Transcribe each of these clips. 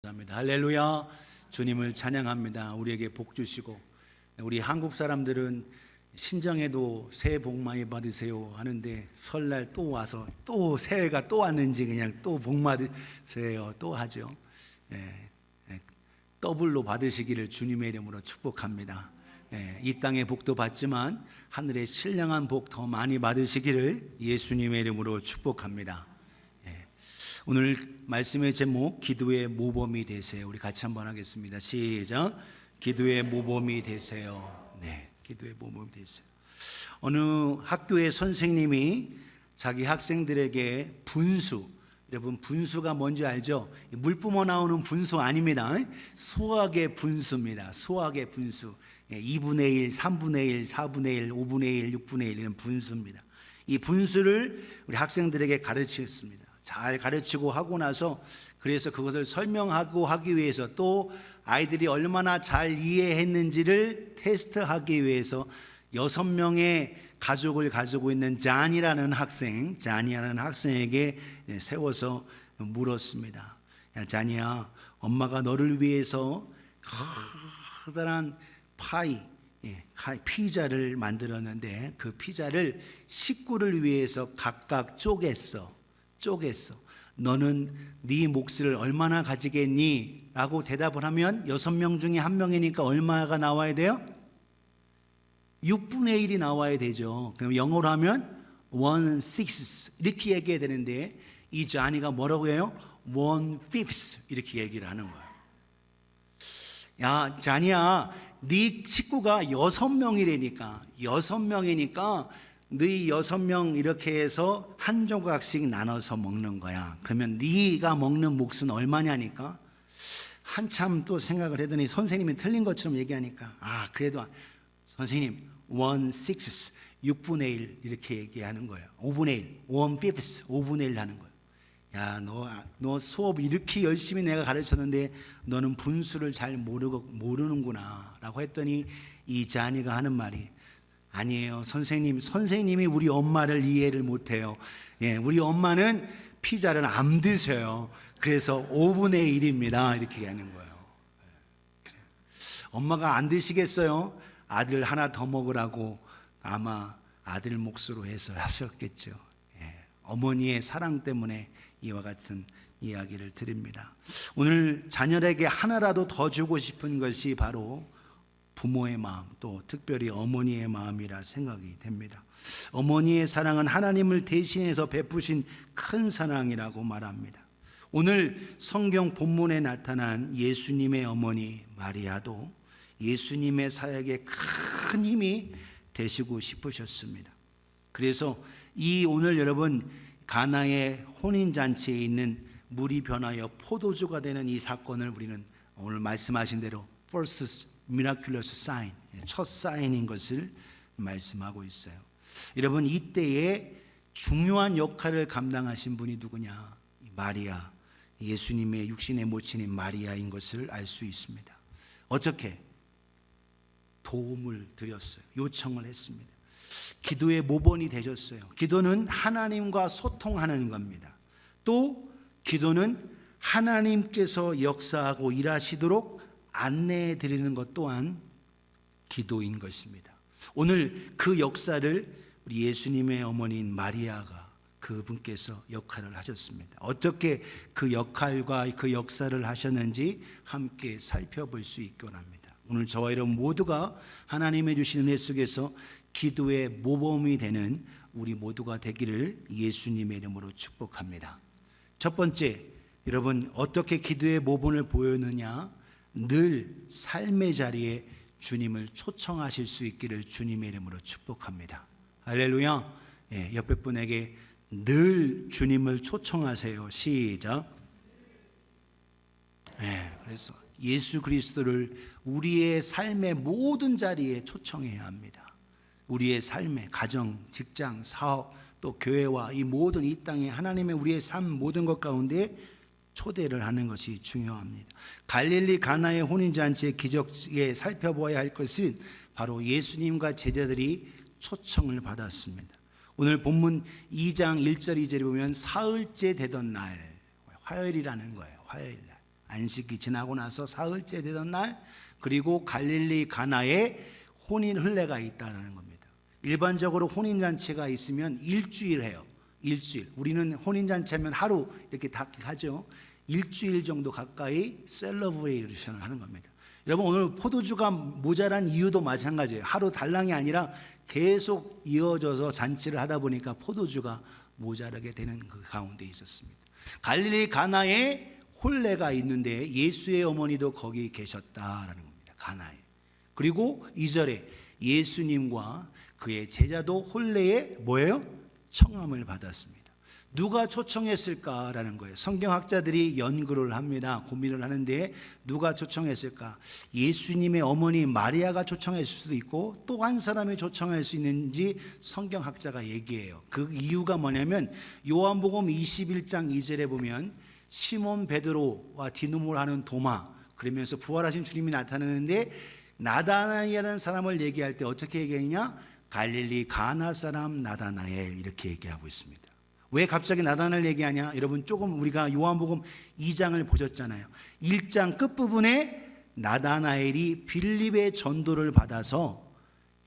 감사합니다. 할렐루야. 주님을 찬양합니다. 우리에게 복 주시고, 우리 한국 사람들은 신정에도 새해 복 많이 받으세요 하는데, 설날 또 와서 또 새해가 또 왔는지 그냥 또 복 받으세요 또 하죠. 더블로 받으시기를 주님의 이름으로 축복합니다. 이 땅의 복도 받지만 하늘의 신령한 복 더 많이 받으시기를 예수님의 이름으로 축복합니다. 오늘 말씀의 제목, 기도의 모범이 되세요. 우리 같이 한번 하겠습니다. 시작. 기도의 모범이 되세요. 네, 기도의 모범이 되세요. 어느 학교의 선생님이 자기 학생들에게 분수, 여러분 분수가 뭔지 알죠? 물 뿜어 나오는 분수 아닙니다. 수학의 분수입니다. 수학의 분수. 2분의 1, 3분의 1, 4분의 1, 5분의 1, 6분의 1 이런 분수입니다. 이 분수를 우리 학생들에게 가르쳤습니다. 잘 가르치고 하고 나서 그래서 그것을 설명하고 하기 위해서 또 아이들이 얼마나 잘 이해했는지를 테스트하기 위해서 6명의 가족을 가지고 있는 잔이라는 학생에게 세워서 물었습니다. 야, 잔이야, 엄마가 너를 위해서 커다란 피자를 만들었는데 그 피자를 식구를 위해서 각각 쪼갰어. 너는 네 몫을 얼마나 가지겠니? 라고 대답을 하면 6명 중에 1명이니까 얼마가 나와야 돼요? 6분의 1이 나와야 되죠. 그럼 영어로 하면 1/6 이렇게 얘기해야 되는데 이 자니가 뭐라고 해요? 1/5 이렇게 얘기를 하는 거예요. 야, 자니야, 네 식구가 6명이라니까 너희 6명 이렇게 해서 한 조각씩 나눠서 먹는 거야. 그러면 네가 먹는 몫은 얼마냐니까 한참 또 생각을 했더니 선생님이 틀린 것처럼 얘기하니까 그래도 선생님 1/6 6분의 1 이렇게 얘기하는 거예요. 5분의 1 1/5 5분의 1 하는 거예요. 야, 너 수업 이렇게 열심히 내가 가르쳤는데 너는 분수를 잘 모르는구나 라고 했더니 이 자니가 하는 말이 아니에요. 선생님이 우리 엄마를 이해를 못해요. 우리 엄마는 피자를 안 드셔요. 그래서 5분의 1입니다. 이렇게 얘기하는 거예요. 엄마가 안 드시겠어요? 아들 하나 더 먹으라고 아마 아들 몫으로 해서 하셨겠죠. 어머니의 사랑 때문에 이와 같은 이야기를 드립니다. 오늘 자녀에게 하나라도 더 주고 싶은 것이 바로 부모의 마음, 또 특별히 어머니의 마음이라 생각이 됩니다. 어머니의 사랑은 하나님을 대신해서 베푸신 큰 사랑이라고 말합니다. 오늘 성경 본문에 나타난 예수님의 어머니 마리아도 예수님의 사역에 큰 힘이 되시고 싶으셨습니다. 그래서 오늘 여러분 가나의 혼인잔치에 있는 물이 변하여 포도주가 되는 이 사건을 우리는 오늘 말씀하신 대로 first miraculous sign, 첫 사인인 것을 말씀하고 있어요. 여러분 이때에 중요한 역할을 감당하신 분이 누구냐? 마리아, 예수님의 육신의 모친인 마리아인 것을 알 수 있습니다. 어떻게? 도움을 드렸어요. 요청을 했습니다. 기도의 모범이 되셨어요. 기도는 하나님과 소통하는 겁니다. 또 기도는 하나님께서 역사하고 일하시도록 안내해 드리는 것 또한 기도인 것입니다. 오늘 그 역사를 우리 예수님의 어머니인 마리아가 그분께서 역할을 하셨습니다. 어떻게 그 역할과 그 역사를 하셨는지 함께 살펴볼 수 있기 원합니다. 오늘 저와 여러분 모두가 하나님의 주신 은혜 속에서 기도의 모범이 되는 우리 모두가 되기를 예수님의 이름으로 축복합니다. 첫 번째, 여러분 어떻게 기도의 모범을 보였느냐? 늘 삶의 자리에 주님을 초청하실 수 있기를 주님의 이름으로 축복합니다. 할렐루야. 옆에 분에게 늘 주님을 초청하세요. 시작. 그래서 예수 그리스도를 우리의 삶의 모든 자리에 초청해야 합니다. 우리의 삶의 가정, 직장, 사업, 또 교회와 이 모든 이 땅에 하나님의 우리의 삶 모든 것 가운데 초대를 하는 것이 중요합니다. 갈릴리 가나의 혼인잔치의 기적에 살펴보아야 할 것은 바로 예수님과 제자들이 초청을 받았습니다. 오늘 본문 2장 1절 2절에 보면 사흘째 되던 날, 화요일이라는 거예요. 화요일 날. 안식이 지나고 나서 사흘째 되던 날, 그리고 갈릴리 가나에 혼인 흘례가 있다는 겁니다. 일반적으로 혼인잔치가 있으면 일주일 해요. 일주일. 우리는 혼인잔치하면 하루 이렇게 다 하죠. 일주일 정도 가까이 셀러브레이션을 하는 겁니다. 여러분, 오늘 포도주가 모자란 이유도 마찬가지예요. 하루 달랑이 아니라 계속 이어져서 잔치를 하다 보니까 포도주가 모자라게 되는 그 가운데 있었습니다. 갈릴리 가나에 혼례가 있는데 예수의 어머니도 거기 계셨다라는 겁니다. 가나에. 그리고 2절에 예수님과 그의 제자도 혼례에 뭐예요? 청함을 받았습니다. 누가 초청했을까라는 거예요. 성경학자들이 연구를 합니다. 고민을 하는데 누가 초청했을까? 예수님의 어머니 마리아가 초청했을 수도 있고 또 한 사람이 초청할 수 있는지 성경학자가 얘기해요. 그 이유가 뭐냐면 요한복음 21장 2절에 보면 시몬 베드로와 디두모를 하는 도마, 그러면서 부활하신 주님이 나타나는데 나다나엘이라는 사람을 얘기할 때 어떻게 얘기했냐? 갈릴리 가나 사람 나다나엘 이렇게 얘기하고 있습니다. 왜 갑자기 나다나엘 얘기하냐? 여러분, 조금 우리가 요한복음 2장을 보셨잖아요. 1장 끝부분에 나다나엘이 빌립의 전도를 받아서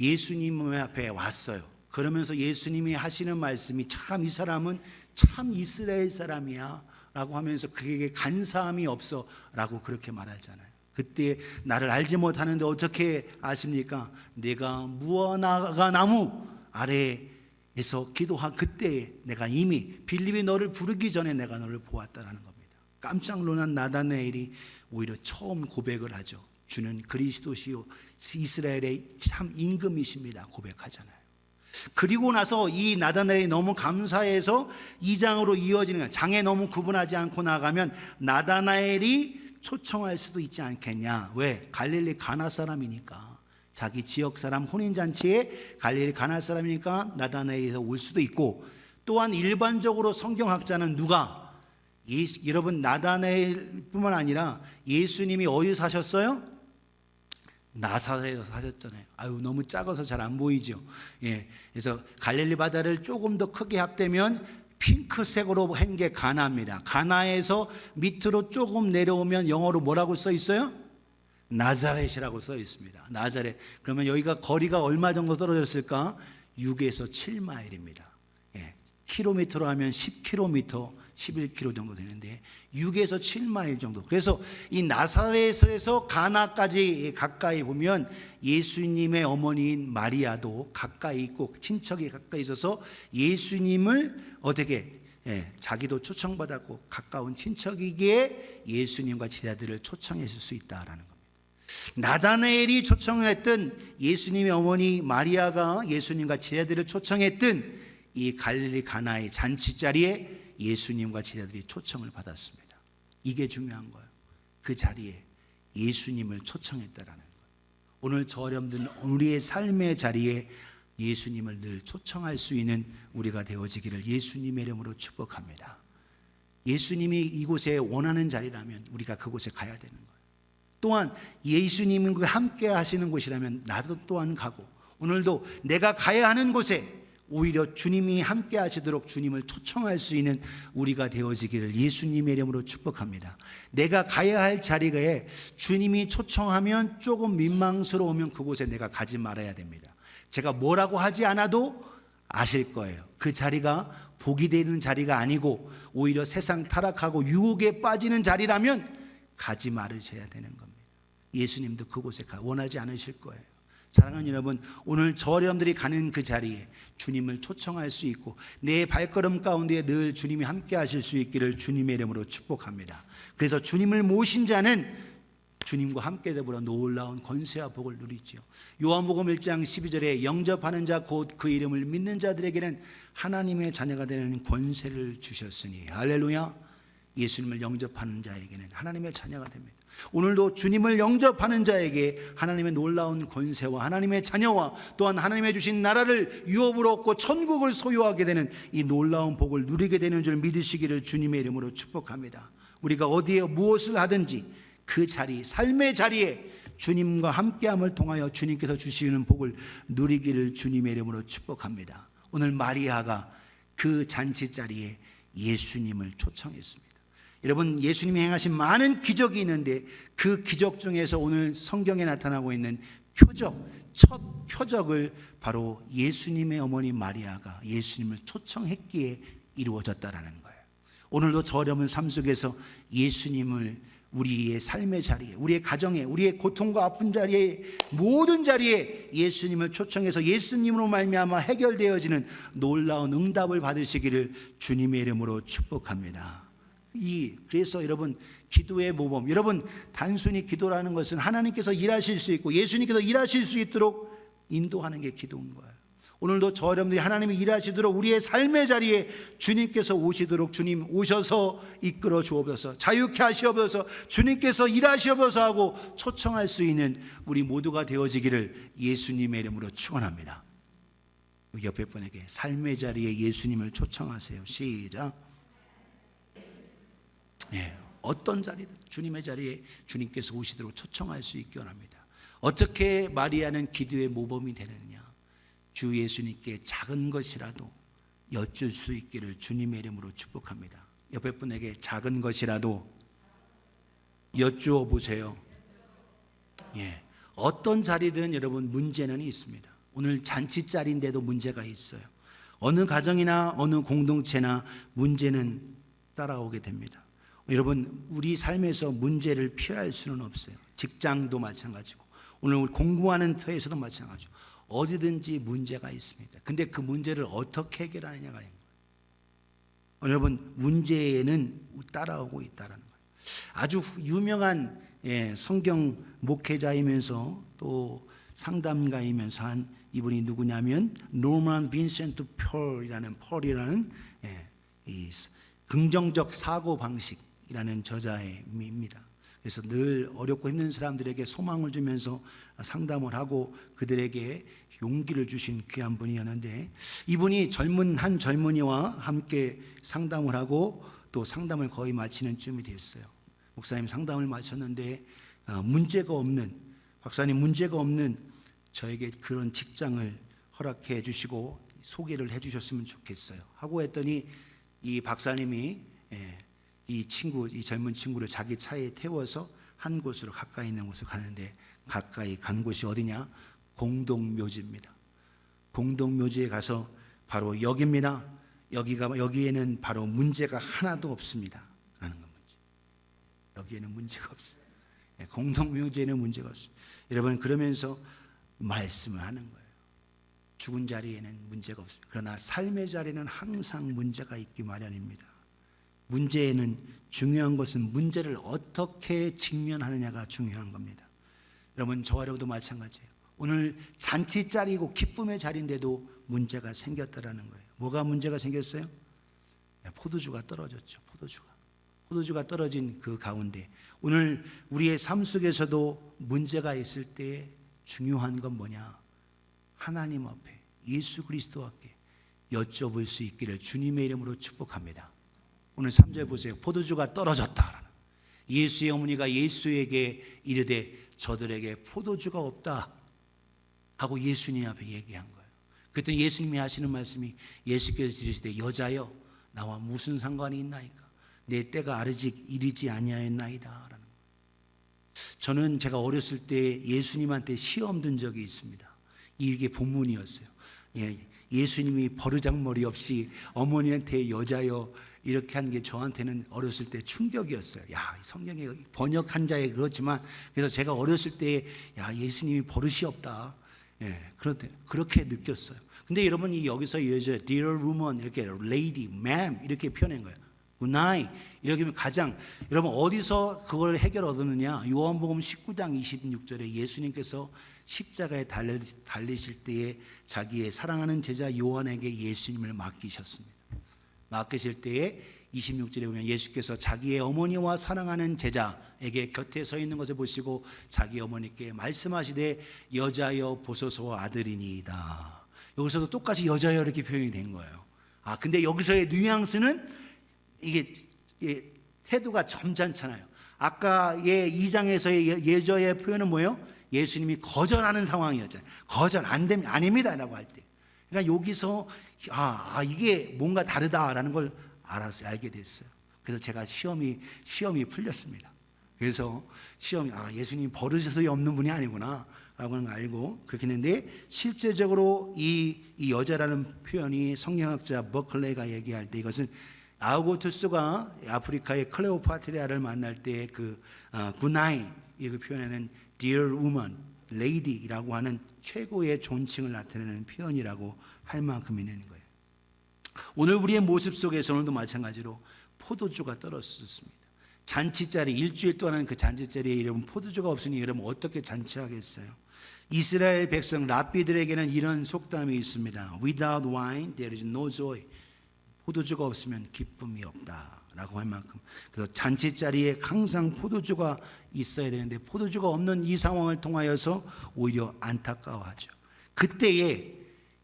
예수님 앞에 왔어요. 그러면서 예수님이 하시는 말씀이 참 이 사람은 참 이스라엘 사람이야 라고 하면서 그에게 간사함이 없어 라고 그렇게 말하잖아요. 그때 나를 알지 못하는데 어떻게 아십니까? 내가 무화과 나무 아래에서 기도한 그때에 내가 이미 빌립이 너를 부르기 전에 내가 너를 보았다라는 겁니다. 깜짝 놀란 나다나엘이 오히려 처음 고백을 하죠. 주는 그리스도시요 이스라엘의 참 임금이십니다 고백하잖아요. 그리고 나서 이 나다나엘이 너무 감사해서 2장으로 이어지는 거예요. 장에 너무 구분하지 않고 나가면 나다나엘이 초청할 수도 있지 않겠냐. 왜? 갈릴리 가나 사람이니까, 자기 지역 사람 혼인잔치에 갈릴리 가나 사람이니까 나다나엘에서 올 수도 있고, 또한 일반적으로 성경학자는 누가 여러분 나다나엘뿐만 아니라 예수님이 어디 사셨어요? 나사렛에서 사셨잖아요. 아유, 너무 작아서 잘 안 보이죠. 예, 그래서 갈릴리 바다를 조금 더 크게 합되면 핑크색으로 한 게 가나입니다. 가나에서 밑으로 조금 내려오면 영어로 뭐라고 써 있어요? 나자렛이라고 써 있습니다. 나자렛. 그러면 여기가 거리가 얼마 정도 떨어졌을까? 6에서 7마일입니다. 예, 킬로미터로 하면 10km, 11km 정도 되는데 6에서 7마일 정도. 그래서 이 나사렛에서 가나까지 가까이 보면 예수님의 어머니인 마리아도 가까이 있고 친척이 가까이 있어서 예수님을 어떻게 자기도 초청받았고 가까운 친척이기에 예수님과 제자들을 초청했을 수 있다라는 겁니다. 나다나엘이 초청을 했던 예수님의 어머니 마리아가 예수님과 제자들을 초청했던 이 갈릴리 가나의 잔치자리에 예수님과 제자들이 초청을 받았습니다. 이게 중요한 거예요. 그 자리에 예수님을 초청했다라는 거예요. 오늘 저 여러분들 우리의 삶의 자리에 예수님을 늘 초청할 수 있는 우리가 되어지기를 예수님의 이름으로 축복합니다. 예수님이 이곳에 원하는 자리라면 우리가 그곳에 가야 되는 거예요. 또한 예수님과 함께 하시는 곳이라면 나도 또한 가고, 오늘도 내가 가야 하는 곳에 오히려 주님이 함께 하시도록 주님을 초청할 수 있는 우리가 되어지기를 예수님의 이름으로 축복합니다. 내가 가야 할 자리에 주님이 초청하면 조금 민망스러우면 그곳에 내가 가지 말아야 됩니다. 제가 뭐라고 하지 않아도 아실 거예요. 그 자리가 복이 되는 자리가 아니고 오히려 세상 타락하고 유혹에 빠지는 자리라면 가지 말으셔야 되는 겁니다. 예수님도 그곳에 원하지 않으실 거예요. 사랑하는 여러분, 오늘 저 여러분들이 가는 그 자리에 주님을 초청할 수 있고 내 발걸음 가운데 늘 주님이 함께 하실 수 있기를 주님의 이름으로 축복합니다. 그래서 주님을 모신 자는 주님과 함께 더불어 놀라운 권세와 복을 누리지요. 요한복음 1장 12절에 영접하는 자 곧 그 이름을 믿는 자들에게는 하나님의 자녀가 되는 권세를 주셨으니, 할렐루야. 예수님을 영접하는 자에게는 하나님의 자녀가 됩니다. 오늘도 주님을 영접하는 자에게 하나님의 놀라운 권세와 하나님의 자녀와 또한 하나님의 주신 나라를 유업으로 얻고 천국을 소유하게 되는 이 놀라운 복을 누리게 되는 줄 믿으시기를 주님의 이름으로 축복합니다. 우리가 어디에 무엇을 하든지 그 자리, 삶의 자리에 주님과 함께함을 통하여 주님께서 주시는 복을 누리기를 주님의 이름으로 축복합니다. 오늘 마리아가 그 잔치 자리에 예수님을 초청했습니다. 여러분, 예수님이 행하신 많은 기적이 있는데 그 기적 중에서 오늘 성경에 나타나고 있는 첫 표적을 바로 예수님의 어머니 마리아가 예수님을 초청했기에 이루어졌다라는 거예요. 오늘도 저 여러분 삶 속에서 예수님을 우리의 삶의 자리에, 우리의 가정에, 우리의 고통과 아픈 자리에, 모든 자리에 예수님을 초청해서 예수님으로 말미암아 해결되어지는 놀라운 응답을 받으시기를 주님의 이름으로 축복합니다. 그래서 여러분, 기도의 모범, 여러분, 단순히 기도라는 것은 하나님께서 일하실 수 있고 예수님께서 일하실 수 있도록 인도하는 게 기도인 거예요. 오늘도 저 여러분들이 하나님이 일하시도록 우리의 삶의 자리에 주님께서 오시도록 주님 오셔서 이끌어 주옵소서, 자유케 하시옵소서, 주님께서 일하시옵소서 하고 초청할 수 있는 우리 모두가 되어지기를 예수님의 이름으로 축원합니다. 옆에 분에게 삶의 자리에 예수님을 초청하세요. 시작. 어떤 자리든 주님의 자리에 주님께서 오시도록 초청할 수 있기 원합니다. 어떻게 마리아는 기도의 모범이 되느냐? 주 예수님께 작은 것이라도 여쭐 수 있기를 주님의 이름으로 축복합니다. 옆에 분에게 작은 것이라도 여쭈어 보세요. 어떤 자리든 여러분 문제는 있습니다. 오늘 잔치 자리인데도 문제가 있어요. 어느 가정이나 어느 공동체나 문제는 따라오게 됩니다. 여러분, 우리 삶에서 문제를 피할 수는 없어요. 직장도 마찬가지고 오늘 공부하는 터에서도 마찬가지고 어디든지 문제가 있습니다. 근데 그 문제를 어떻게 해결하느냐가 있는 거예요. 여러분, 문제는 따라오고 있다는 거예요. 아주 유명한 성경 목회자이면서 또 상담가이면서 한 이분이 누구냐면 노만 빈센트 펄이라는 이 긍정적 사고 방식이라는 저자입니다. 그래서 늘 어렵고 힘든 사람들에게 소망을 주면서 상담을 하고 그들에게 용기를 주신 귀한 분이었는데, 이분이 한 젊은이와 함께 상담을 하고 또 상담을 거의 마치는 쯤이 됐어요. 목사님 상담을 마쳤는데 박사님 문제가 없는 저에게 그런 직장을 허락해 주시고 소개를 해 주셨으면 좋겠어요 하고 했더니 이 박사님이 이 젊은 친구를 자기 차에 태워서 한 곳으로 가까이 있는 곳으로 가는데, 가까이 간 곳이 어디냐? 공동묘지입니다. 공동묘지에 가서 바로 여기입니다. 여기에는 바로 문제가 하나도 없습니다 라는 겁니다. 여기에는 문제가 없어요. 공동묘지에는 문제가 없습니다. 여러분, 그러면서 말씀을 하는 거예요. 죽은 자리에는 문제가 없습니다. 그러나 삶의 자리에는 항상 문제가 있기 마련입니다. 문제에는 중요한 것은 문제를 어떻게 직면하느냐가 중요한 겁니다. 여러분, 저와 여러분도 마찬가지예요. 오늘 잔치 자리고 기쁨의 자리인데도 문제가 생겼다라는 거예요. 뭐가 문제가 생겼어요? 포도주가 떨어졌죠. 포도주가 떨어진 그 가운데 오늘 우리의 삶 속에서도 문제가 있을 때 중요한 건 뭐냐? 하나님 앞에, 예수 그리스도 앞에 여쭤볼 수 있기를 주님의 이름으로 축복합니다. 오늘 3절 보세요. 포도주가 떨어졌다. 예수의 어머니가 예수에게 이르되 저들에게 포도주가 없다 하고 예수님 앞에 얘기한 거예요. 그랬더니 예수님이 하시는 말씀이, 예수께서 이르시되 여자여 나와 무슨 상관이 있나이까? 내 때가 아직 이르지 아니하였나이다 라는 거예요. 저는 제가 어렸을 때 예수님한테 시험 든 적이 있습니다. 이게 본문이었어요. 예수님이 버르장머리 없이 어머니한테 여자여 이렇게 한 게 저한테는 어렸을 때 충격이었어요. 성경에 번역한 자에 그렇지만, 그래서 제가 어렸을 때 예수님이 버릇이 없다, 그렇게 느꼈어요. 근데 여러분이 여기서 여자, dear woman 이렇게 lady, ma'am 이렇게 표현한 거예요. good night 이렇게 하면 여러분 어디서 그걸 해결 얻었느냐? 요한복음 19장 26절에 예수님께서 십자가에 달리실 때에 자기의 사랑하는 제자 요한에게 예수님을 맡기셨습니다. 맡기실 때에 26절에 보면 예수께서 자기의 어머니와 사랑하는 제자에게 곁에 서 있는 것을 보시고 자기 어머니께 말씀하시되 여자여 보소서 아들이니이다. 여기서도 똑같이 여자여 이렇게 표현이 된 거예요. 근데 여기서의 뉘앙스는 이게 태도가 점잖잖아요. 아까의 2장에서의 여자의 표현은 뭐예요? 예수님이 거절하는 상황이었잖아요. 거절 안 됩니다, 아닙니다 라고 할 때. 그러니까 여기서 이게 뭔가 다르다라는 걸 알게 됐어요. 그래서 제가 시험이 풀렸습니다. 그래서 예수님 버릇이 없는 분이 아니구나 라고는 알고 그렇게 했는데, 실제적으로 이 여자라는 표현이 성경학자 버클레이가 얘기할 때, 이것은 아우구스투스가 아프리카의 클레오파트라를 만날 때 굿나잇, 이 표현에는 dear woman, lady라고 하는 최고의 존칭을 나타내는 표현이라고 할 만큼 있는 거예요. 오늘 우리의 모습 속에서 오늘도 마찬가지로 포도주가 떨어졌습니다. 잔치자리, 일주일 동안 그 잔치자리에 여러분 포도주가 없으니 여러분 어떻게 잔치하겠어요? 이스라엘 백성 랍비들에게는 이런 속담이 있습니다. Without wine there is no joy. 포도주가 없으면 기쁨이 없다라고 할 만큼, 그래서 잔치자리에 항상 포도주가 있어야 되는데 포도주가 없는 이 상황을 통하여서 오히려 안타까워하죠. 그때에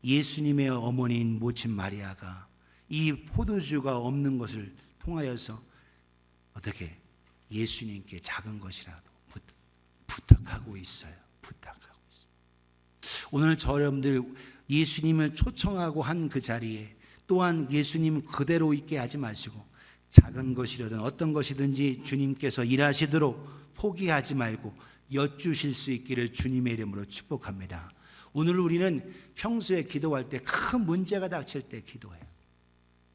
예수님의 어머니인 모친 마리아가 이 포도주가 없는 것을 통하여서 어떻게 예수님께 작은 것이라도 부탁하고 있어요. 오늘 저 여러분들 예수님을 초청하고 한 그 자리에 또한 예수님 그대로 있게 하지 마시고 작은 것이라든 어떤 것이든지 주님께서 일하시도록 포기하지 말고 여쭈실 수 있기를 주님의 이름으로 축복합니다. 오늘 우리는 평소에 기도할 때 큰 문제가 닥칠 때 기도해요.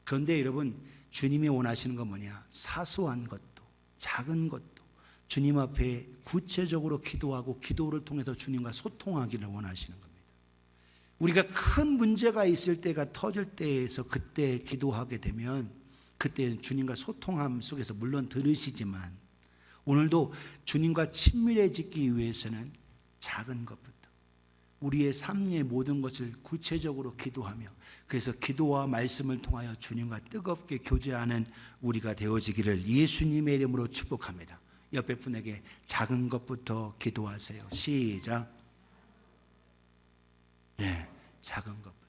그런데 여러분, 주님이 원하시는 건 뭐냐? 사소한 것도 작은 것도 주님 앞에 구체적으로 기도하고 기도를 통해서 주님과 소통하기를 원하시는 겁니다. 우리가 큰 문제가 있을 때가 터질 때에서 그때 기도하게 되면 그때는 주님과 소통함 속에서 물론 들으시지만, 오늘도 주님과 친밀해지기 위해서는 작은 것부터 우리의 삶의 모든 것을 구체적으로 기도하며, 그래서 기도와 말씀을 통하여 주님과 뜨겁게 교제하는 우리가 되어지기를 예수님의 이름으로 축복합니다. 옆에 분에게 작은 것부터 기도하세요. 시작. 네, 작은 것부터.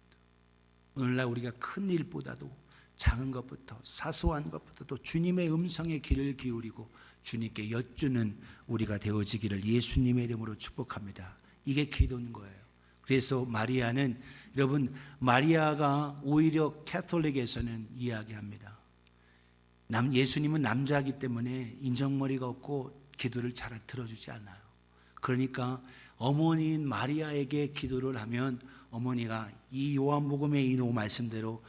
오늘날 우리가 큰 일보다도 작은 것부터, 사소한 것부터 또 주님의 음성에 귀를 기울이고 주님께 여쭈는 우리가 되어지기를 예수님의 이름으로 축복합니다. 이게 기도인 거예요. 그래서 마리아는, 여러분, 마리아가 오히려 캐톨릭에서는 이야기합니다. 예수님은 남자이기 때문에 인정머리가 없고 기도를 잘 들어주지 않아요. 그러니까 어머니인 마리아에게 기도를 하면 어머니가 이 요한복음의 이 말씀대로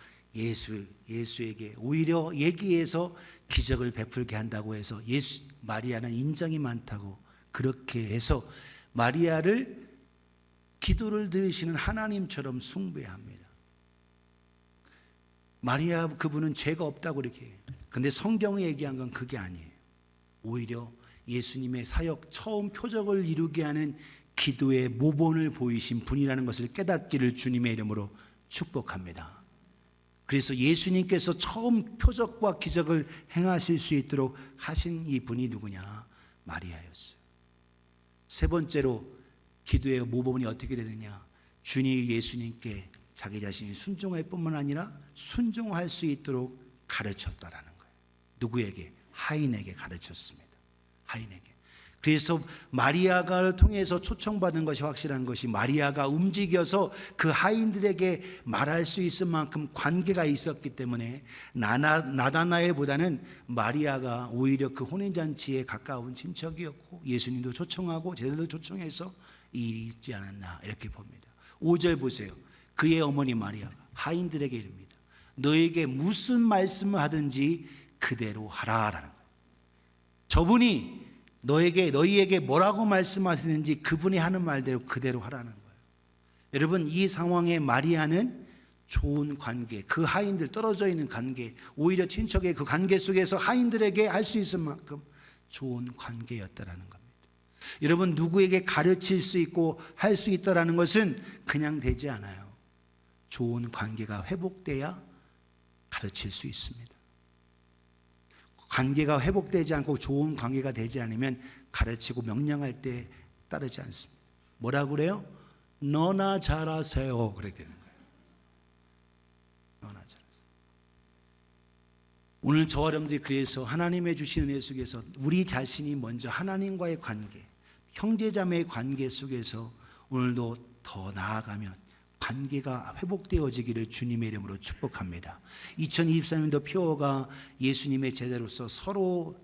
예수에게 오히려 얘기해서 기적을 베풀게 한다고 해서 마리아는 인정이 많다고, 그렇게 해서 마리아를 기도를 들으시는 하나님처럼 숭배합니다. 마리아 그분은 죄가 없다고 이렇게 해요. 근데 성경이 얘기한 건 그게 아니에요. 오히려 예수님의 사역 처음 표적을 이루게 하는 기도의 모본을 보이신 분이라는 것을 깨닫기를 주님의 이름으로 축복합니다. 그래서 예수님께서 처음 표적과 기적을 행하실 수 있도록 하신 이 분이 누구냐? 마리아였어요. 세 번째로 기도의 모범이 어떻게 되느냐? 주님이 예수님께 자기 자신이 순종할 뿐만 아니라 순종할 수 있도록 가르쳤다라는 거예요. 누구에게? 하인에게 가르쳤습니다. 하인에게. 그래서 마리아가 통해서 초청받은 것이 확실한 것이, 마리아가 움직여서 그 하인들에게 말할 수 있을 만큼 관계가 있었기 때문에 나다나엘보다는 마리아가 오히려 그 혼인잔치에 가까운 친척이었고 예수님도 초청하고 제자도 초청해서 이 일이 있지 않았나 이렇게 봅니다. 5절 보세요. 그의 어머니 마리아가 하인들에게 이릅니다. 너에게 무슨 말씀을 하든지 그대로 하라라는 거예요. 저분이 너희에게 뭐라고 말씀하시는지 그분이 하는 말대로 그대로 하라는 거예요. 여러분, 이 상황에 마리아는 좋은 관계, 그 하인들 떨어져 있는 관계, 오히려 친척의 그 관계 속에서 하인들에게 할 수 있을 만큼 좋은 관계였다라는 겁니다. 여러분, 누구에게 가르칠 수 있고 할 수 있다라는 것은 그냥 되지 않아요. 좋은 관계가 회복돼야 가르칠 수 있습니다. 관계가 회복되지 않고 좋은 관계가 되지 않으면 가르치고 명령할 때 따르지 않습니다. 뭐라고 그래요? 너나 잘하세요. 그렇게 되는 거예요. 너나 잘하세요. 오늘 저와 여러분들이 그래서 하나님의 주신 은혜 속에서 우리 자신이 먼저 하나님과의 관계, 형제자매의 관계 속에서 오늘도 더 나아가면 관계가 회복되어지기를 주님의 이름으로 축복합니다. 2023년도 표어가 예수님의 제자로서 서로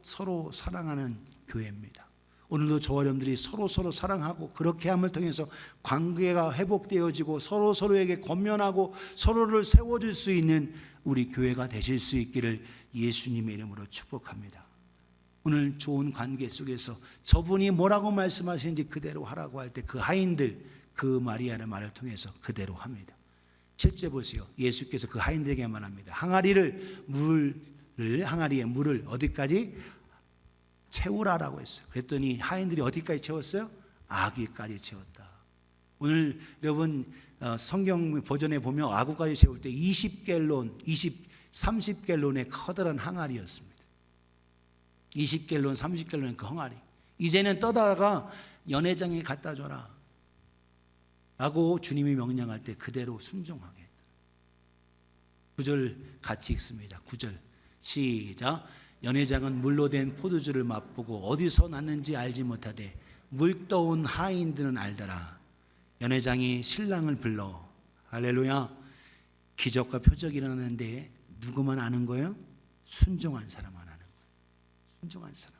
사랑하는 교회입니다. 오늘도 저와 여러분들이 서로 사랑하고 그렇게 함을 통해서 관계가 회복되어지고 서로에게 권면하고 서로를 세워줄 수 있는 우리 교회가 되실 수 있기를 예수님의 이름으로 축복합니다. 오늘 좋은 관계 속에서 저분이 뭐라고 말씀하시는지 그대로 하라고 할 때 그 하인들, 그 마리아의 말을 통해서 그대로 합니다. 7절 보세요. 예수께서 그 하인들에게 말합니다. 항아리의 물을 어디까지? 채우라라고 했어요. 그랬더니 하인들이 어디까지 채웠어요? 아귀까지 채웠다. 오늘 여러분 성경 버전에 보면 아구까지 채울 때 30갤론의 커다란 항아리였습니다. 20갤론, 30갤론의 그 항아리. 이제는 떠다가 연회장에 갖다 줘라 라고 주님이 명령할 때 그대로 순종하게 했다. 9절 같이 읽습니다. 9절 시작. 연회장은 물로 된 포도주를 맛보고 어디서 났는지 알지 못하되 물떠온 하인들은 알더라. 연회장이 신랑을 불러, 할렐루야, 기적과 표적이 일어나는데 누구만 아는 거예요? 순종한 사람만 아는 거예요. 순종한 사람.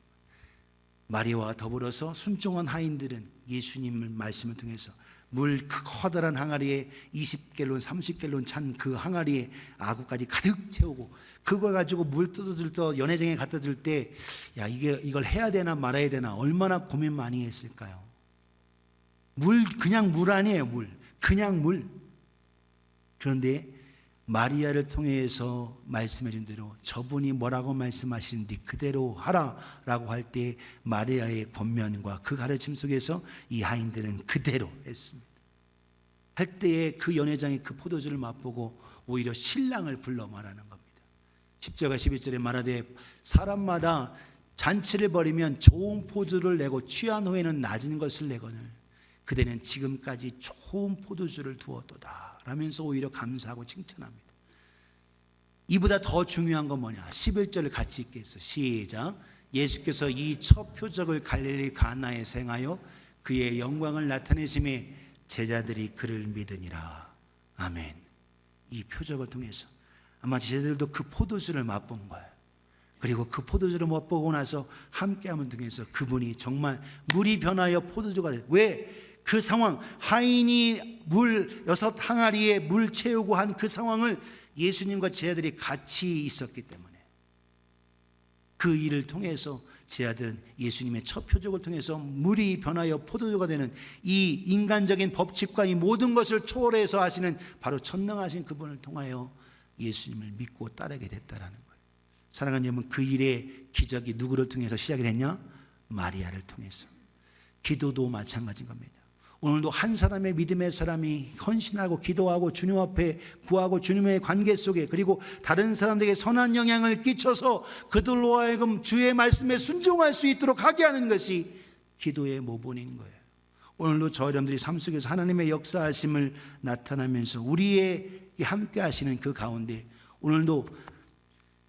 마리아와 더불어서 순종한 하인들은 예수님의 말씀을 통해서 물 커다란 항아리에 20갤론 30갤론 찬 그 항아리에 아구까지 가득 채우고 그걸 가지고 물 떠들 때 연회장에 갖다 줄 때 야 이걸 해야 되나 말아야 되나 얼마나 고민 많이 했을까요? 그냥 물 아니에요. 그냥 물. 그런데 마리아를 통해서 말씀해 준 대로 저분이 뭐라고 말씀하시는지 그대로 하라라고 할 때 마리아의 권면과 그 가르침 속에서 이 하인들은 그대로 했습니다. 할 때에 그 연회장이 그 포도주를 맛보고 오히려 신랑을 불러 말하는 겁니다. 10절과 11절에 말하되 사람마다 잔치를 벌이면 좋은 포도를 내고 취한 후에는 낮은 것을 내거늘 그대는 지금까지 좋은 포도주를 두었도다 라면서 오히려 감사하고 칭찬합니다. 이보다 더 중요한 건 뭐냐? 11절을 같이 읽겠어. 시작. 예수께서 이 첫 표적을 갈릴리 가나에 행하여 그의 영광을 나타내심에 제자들이 그를 믿으니라. 아멘. 이 표적을 통해서 아마 제자들도 그 포도주를 맛본 거예요. 그리고 그 포도주를 맛보고 나서 함께함을 통해서 그분이 정말 물이 변하여 포도주가 됐어요. 왜? 그 상황, 하인이 물 6항아리에 물 채우고 한 그 상황을 예수님과 제자들이 같이 있었기 때문에 그 일을 통해서 제자들은 예수님의 첫 표적을 통해서 물이 변하여 포도주가 되는 이 인간적인 법칙과 이 모든 것을 초월해서 하시는 바로 전능하신 그분을 통하여 예수님을 믿고 따르게 됐다라는 거예요. 사랑하는 여러분, 그 일의 기적이 누구를 통해서 시작이 됐냐? 마리아를 통해서. 기도도 마찬가지인 겁니다. 오늘도 한 사람의 믿음의 사람이 헌신하고 기도하고 주님 앞에 구하고 주님의 관계 속에 그리고 다른 사람들에게 선한 영향을 끼쳐서 그들로 하여금 주의 말씀에 순종할 수 있도록 하게 하는 것이 기도의 모본인 거예요. 오늘도 저 여러분들이 삶 속에서 하나님의 역사하심을 나타나면서 우리에게 함께 하시는 그 가운데 오늘도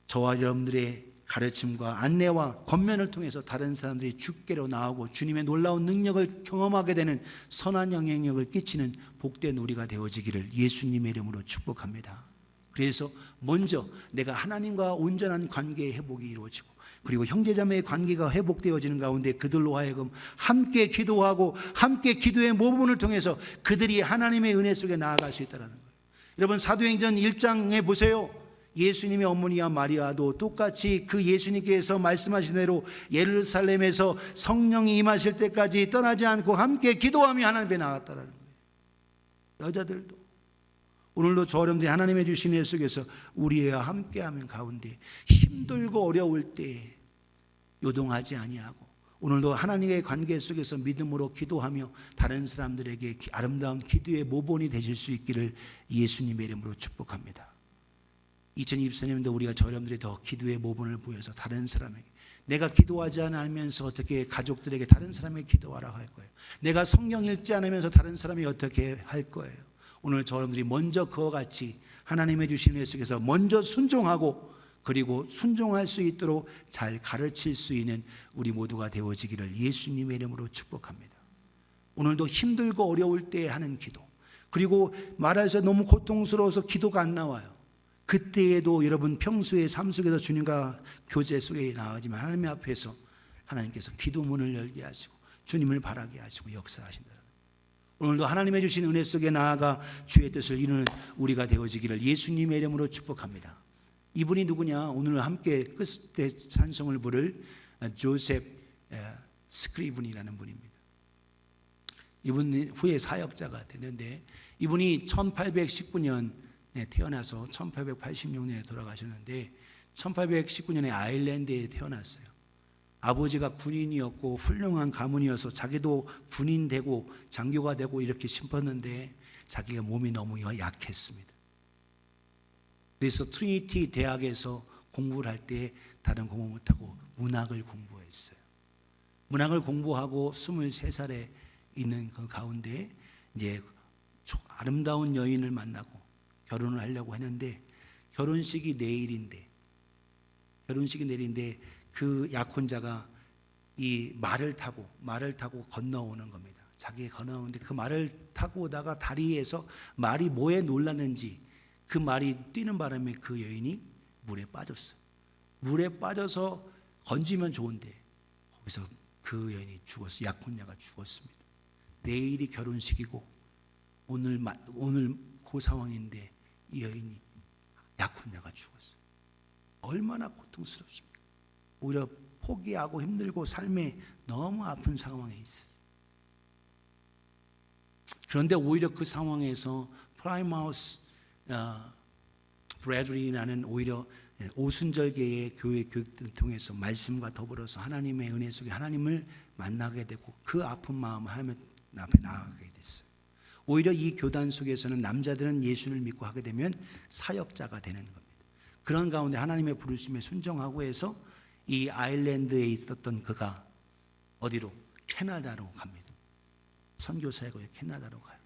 저와 여러분들의 가르침과 안내와 권면을 통해서 다른 사람들이 주께로 나오고 주님의 놀라운 능력을 경험하게 되는 선한 영향력을 끼치는 복된 우리가 되어지기를 예수님의 이름으로 축복합니다. 그래서 먼저 내가 하나님과 온전한 관계의 회복이 이루어지고 그리고 형제자매의 관계가 회복되어지는 가운데 그들로 하여금 함께 기도하고 함께 기도의 모범을 통해서 그들이 하나님의 은혜 속에 나아갈 수 있다는 거예요. 여러분 사도행전 1장에 보세요. 예수님의 어머니와 마리아도 똑같이 그 예수님께서 말씀하신 대로 예루살렘에서 성령이 임하실 때까지 떠나지 않고 함께 기도하며 하나님 앞에 나갔다는 거예요. 여자들도 오늘도 저 여러분들이 하나님의 주신 일 속에서 우리와 함께하는 가운데 힘들고 어려울 때 요동하지 아니하고 오늘도 하나님의 관계 속에서 믿음으로 기도하며 다른 사람들에게 아름다운 기도의 모본이 되실 수 있기를 예수님의 이름으로 축복합니다. 2024년도 우리가 저 여러분들이 더 기도의 모본을 보여서 다른 사람에게 내가 기도하지 않으면서 어떻게 가족들에게 다른 사람에게 기도하라고 할 거예요. 내가 성경 읽지 않으면서 다른 사람이 어떻게 할 거예요. 오늘 저 여러분들이 먼저 그와 같이 하나님의 주신 일 속에서 먼저 순종하고 그리고 순종할 수 있도록 잘 가르칠 수 있는 우리 모두가 되어지기를 예수님의 이름으로 축복합니다. 오늘도 힘들고 어려울 때 하는 기도 그리고 말해서 너무 고통스러워서 기도가 안 나와요. 그때에도 여러분 평소의 삶 속에서 주님과 교제 속에 나가지만 하나님 앞에서 하나님께서 기도문을 열게 하시고 주님을 바라게 하시고 역사하신다. 오늘도 하나님의 주신 은혜 속에 나아가 주의 뜻을 이루는 우리가 되어지기를 예수님의 이름으로 축복합니다. 이분이 누구냐? 오늘 함께 끝때 찬송을 부를 조셉 스크리븐이라는 분입니다. 이분 후에 사역자가 됐는데 이분이 1819년에 태어나서 1886년에 돌아가셨는데 1819년에 아일랜드에 태어났어요. 아버지가 군인이었고 훌륭한 가문이어서 자기도 군인 되고 장교가 되고 이렇게 싶었는데 자기가 몸이 너무 약했습니다. 그래서 트리니티 대학에서 공부를 할 때 다른 공부 못하고 문학을 공부했어요. 문학을 공부하고 23살에 있는 그 가운데 이제 아름다운 여인을 만나고 결혼을 하려고 했는데 결혼식이 내일인데 그 약혼자가 이 말을 타고 건너오는 겁니다. 자기가 건너오는데 그 말을 타고 오다가 다리에서 말이 뭐에 놀랐는지 그 말이 뛰는 바람에 그 여인이 물에 빠졌어요. 물에 빠져서 건지면 좋은데 거기서 그 여인이 죽었어요. 약혼자가 죽었습니다. 내일이 결혼식이고 오늘 그 상황인데 이 여인이 약혼자가 죽었어요. 얼마나 고통스럽습니까? 오히려 포기하고 힘들고 삶에 너무 아픈 상황에 있어요. 그런데 오히려 그 상황에서 프라임하우스 브래드리라는 오히려 오순절계의 교회 교육들을 통해서 말씀과 더불어서 하나님의 은혜 속에 하나님을 만나게 되고 그 아픈 마음을 하나님 앞에 나아가게 됐어요. 오히려 이 교단 속에서는 남자들은 예수를 믿고 하게 되면 사역자가 되는 겁니다. 그런 가운데 하나님의 부르심에 순종하고 해서 이 아일랜드에 있었던 그가 어디로? 캐나다로 갑니다. 선교 사역을 캐나다로 가요.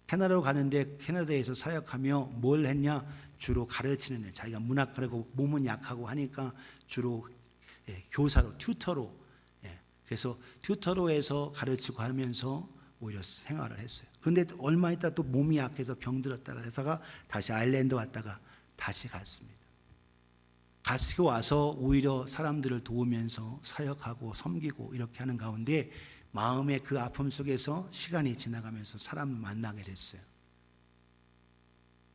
캐나다로 가는데 캐나다에서 사역하며 뭘 했냐? 주로 가르치는 일. 자기가 문학가라고 몸은 약하고 하니까 주로 교사로 튜터로 그래서 튜터로 해서 가르치고 하면서 오히려 생활을 했어요. 그런데 얼마 있다 또 몸이 약해서 병들었다가 해서가 다시 아일랜드 왔다가 다시 갔습니다. 가시고 와서 오히려 사람들을 도우면서 사역하고 섬기고 이렇게 하는 가운데 마음의 그 아픔 속에서 시간이 지나가면서 사람을 만나게 됐어요.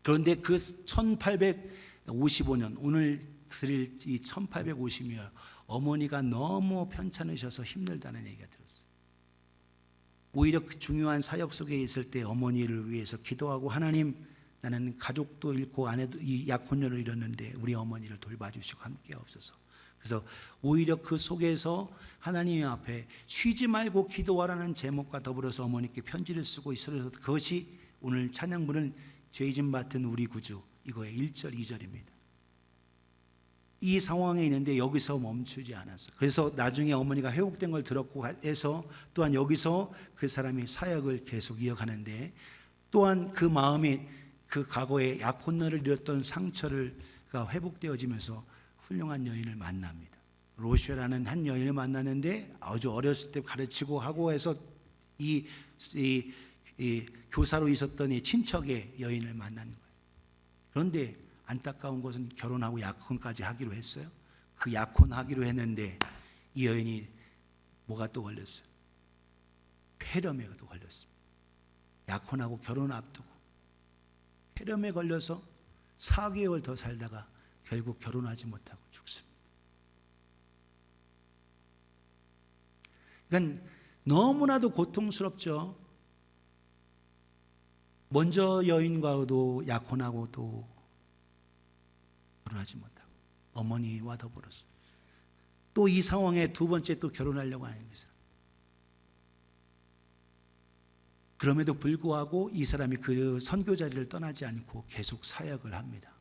그런데 그 1855년 오늘 드릴 이 1850년 어머니가 너무 편찮으셔서 힘들다는 얘기가 들었어요. 오히려 그 중요한 사역 속에 있을 때 어머니를 위해서 기도하고 하나님 나는 가족도 잃고 아내도 이 약혼녀를 잃었는데 우리 어머니를 돌봐주시고 함께 하옵소서. 그래서 오히려 그 속에서 하나님 앞에 쉬지 말고 기도하라는 제목과 더불어서 어머니께 편지를 쓰고 있어서 그것이 오늘 찬양 부른 죄짐 맡은 우리 구주 이거의 1절 2절입니다. 이 상황에 있는데 여기서 멈추지 않았어요. 그래서 나중에 어머니가 회복된 걸 들었고 해서 또한 여기서 그 사람이 사역을 계속 이어가는데 또한 그 마음이 그 과거에 약혼녀를 잃었던 상처가 회복되어지면서 훌륭한 여인을 만납니다. 로시아라는 한 여인을 만나는데 아주 어렸을 때 가르치고 하고 해서 이 교사로 있었던 이 친척의 여인을 만나는 거예요. 그런데 안타까운 것은 결혼하고 약혼까지 하기로 했어요. 그 약혼하기로 했는데 이 여인이 뭐가 또 걸렸어요? 폐렴에 또 걸렸습니다. 약혼하고 결혼 앞두고 폐렴에 걸려서 4개월 더 살다가 결국 결혼하지 못하고 죽습니다. 그러니까 너무나도 고통스럽죠. 먼저 여인과도 약혼하고 또 결혼하지 못하고 어머니와 더불어서 또 이 상황에 두 번째 또 결혼하려고 하는 거죠. 그럼에도 불구하고 이 사람이 그 선교 자리를 떠나지 않고 계속 사역을 합니다.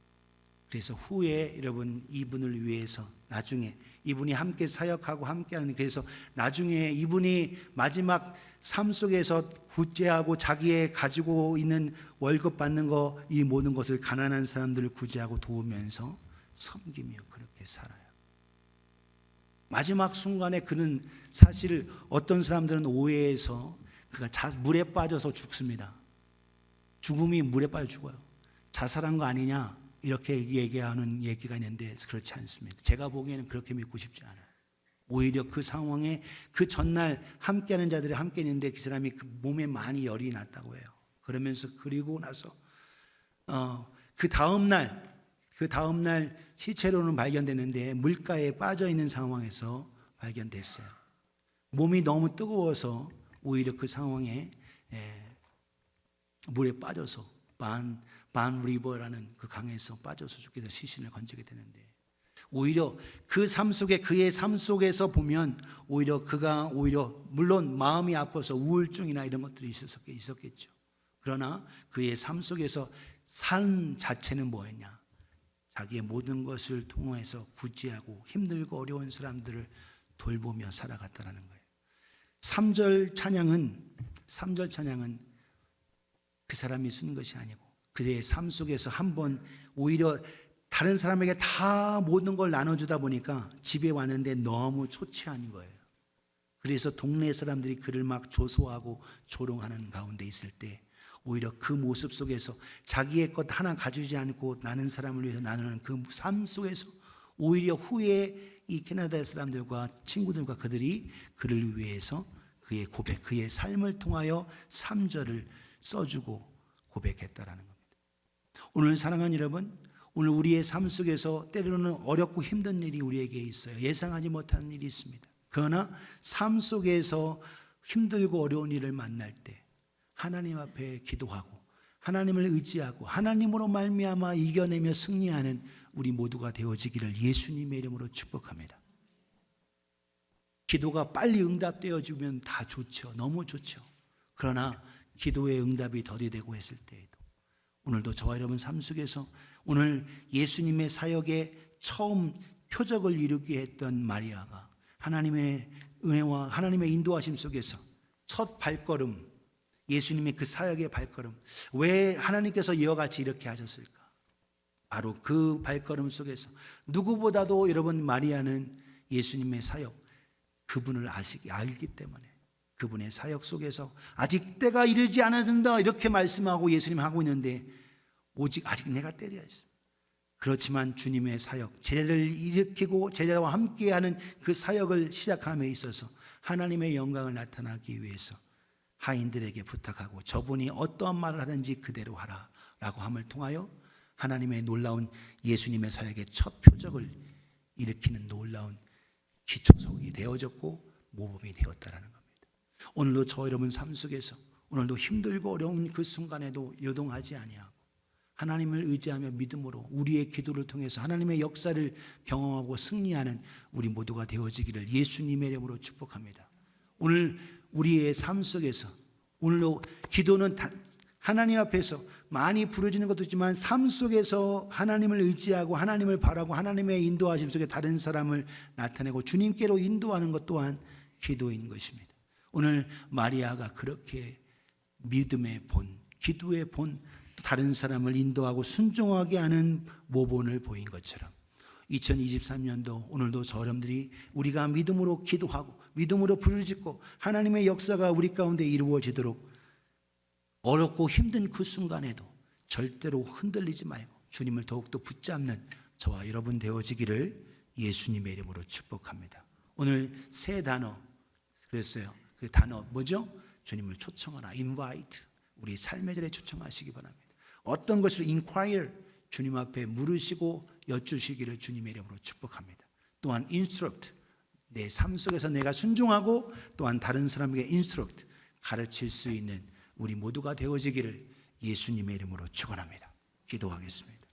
그래서 후에 여러분 이분을 위해서 나중에 이분이 함께 사역하고 함께하는 그래서 나중에 이분이 마지막 삶 속에서 구제하고 자기의 가지고 있는 월급 받는 거 이 모든 것을 가난한 사람들을 구제하고 도우면서 섬기며 그렇게 살아요. 마지막 순간에 그는 사실 어떤 사람들은 오해해서 그가 물에 빠져서 죽습니다. 죽음이 물에 빠져 죽어요. 자살한 거 아니냐 이렇게 얘기하는 얘기가 있는데 그렇지 않습니다. 제가 보기에는 그렇게 믿고 싶지 않아요. 오히려 그 상황에 그 전날 함께하는 자들이 함께 있는데 그 사람이 그 몸에 많이 열이 났다고 해요. 그러면서 그리고 나서 그 다음 날 시체로는 발견됐는데 물가에 빠져 있는 상황에서 발견됐어요. 몸이 너무 뜨거워서 오히려 그 상황에 물에 빠져서 반 리버라는 그 강에서 빠져서 죽게 돼서 시신을 건지게 되는데, 오히려 그 삶 속에 그의 삶 속에서 보면 오히려 그가 물론 마음이 아파서 우울증이나 이런 것들이 있었겠죠. 그러나 그의 삶 속에서 삶 자체는 뭐였냐? 자기의 모든 것을 통해서 구제하고 힘들고 어려운 사람들을 돌보며 살아갔다는 거예요. 3절 찬양은 그 사람이 쓴 것이 아니고 그의 삶 속에서 한번 오히려 다른 사람에게 다 모든 걸 나눠주다 보니까 집에 왔는데 너무 초췌한 거예요. 그래서 동네 사람들이 그를 막 조소하고 조롱하는 가운데 있을 때 오히려 그 모습 속에서 자기의 것 하나 가지지 않고 나는 사람을 위해서 나누는 그 삶 속에서 오히려 후에 이 캐나다 사람들과 친구들과 그들이 그를 위해서 그의 고백, 그의 삶을 통하여 3절을 써주고 고백했다라는 겁니다. 오늘 사랑하는 여러분, 오늘 우리의 삶 속에서 때로는 어렵고 힘든 일이 우리에게 있어요. 예상하지 못한 일이 있습니다. 그러나 삶 속에서 힘들고 어려운 일을 만날 때 하나님 앞에 기도하고 하나님을 의지하고 하나님으로 말미암아 이겨내며 승리하는 우리 모두가 되어지기를 예수님의 이름으로 축복합니다. 기도가 빨리 응답되어지면 다 좋죠. 너무 좋죠. 그러나 기도의 응답이 더디되고 했을 때에도 오늘도 저와 여러분 삶 속에서 오늘 예수님의 사역에 처음 표적을 이루게 했던 마리아가 하나님의 은혜와 하나님의 인도하심 속에서 첫 발걸음, 예수님의 그 사역의 발걸음, 왜 하나님께서 이와 같이 이렇게 하셨을까? 바로 그 발걸음 속에서 누구보다도 여러분 마리아는 예수님의 사역, 그분을 알기 때문에 그분의 사역 속에서 아직 때가 이르지 않았다 이렇게 말씀하고 예수님 하고 있는데 오직 아직 내가 때려야 했습니다. 그렇지만 주님의 사역, 제자를 일으키고 제자와 함께하는 그 사역을 시작함에 있어서 하나님의 영광을 나타나기 위해서 하인들에게 부탁하고 저분이 어떠한 말을 하든지 그대로 하라 라고 함을 통하여 하나님의 놀라운 예수님의 사역의 첫 표적을 일으키는 놀라운 기초석이 되어졌고 모범이 되었다는 겁니다. 오늘도 저 여러분 삶 속에서 오늘도 힘들고 어려운 그 순간에도 요동하지 아니하고 하나님을 의지하며 믿음으로 우리의 기도를 통해서 하나님의 역사를 경험하고 승리하는 우리 모두가 되어지기를 예수님의 이름으로 축복합니다. 오늘 우리의 삶 속에서 오늘도 기도는 하나님 앞에서 많이 부르짖는 것도 있지만 삶 속에서 하나님을 의지하고 하나님을 바라고 하나님의 인도하심 속에 다른 사람을 나타내고 주님께로 인도하는 것 또한 기도인 것입니다. 오늘 마리아가 그렇게 믿음의 본, 기도의 본, 다른 사람을 인도하고 순종하게 하는 모본을 보인 것처럼 2023년도 오늘도 저 여러분들이 우리가 믿음으로 기도하고 믿음으로 부르짖고 하나님의 역사가 우리 가운데 이루어지도록 어렵고 힘든 그 순간에도 절대로 흔들리지 말고 주님을 더욱더 붙잡는 저와 여러분 되어지기를 예수님의 이름으로 축복합니다. 오늘 세 단어 그랬어요. 그 단어 뭐죠? 주님을 초청하라, invite. 우리 삶의 자리에 초청하시기 바랍니다. 어떤 것으로 inquire, 주님 앞에 물으시고 여쭈시기를 주님의 이름으로 축복합니다. 또한 instruct, 내 삶 속에서 내가 순종하고 또한 다른 사람에게 instruct, 가르칠 수 있는 우리 모두가 되어지기를 예수님의 이름으로 축원합니다. 기도하겠습니다.